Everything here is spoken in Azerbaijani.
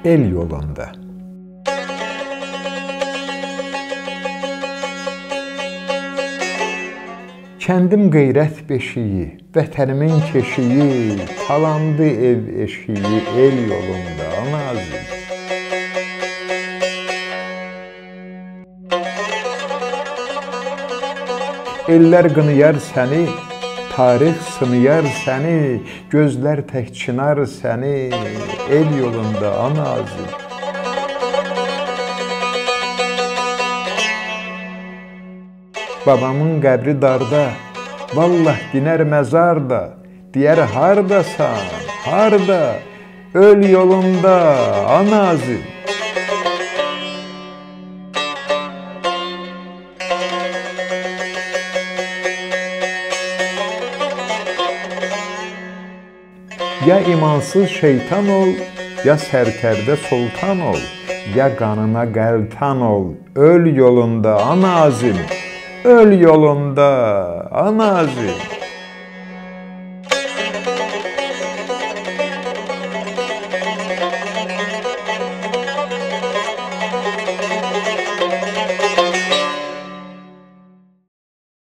el yolunda. Kəndim qeyrət beşiyi, vətənimin keşiyi, talandı ev eşiyi el yolunda, ana azim. Ellər qınıyar səni, tarix sınıyar səni, gözlər tək çınar səni, el yolunda, ana azim. Babamın qəbri darda, vallah dinər məzarda, deyər hardasan, harda, öl yolunda, ana azim. Ya imansız şeytan ol, ya sərkərdə sultan ol, ya qanına qəltan ol, öl yolunda, ana azim. Öl yolunda, ana azim.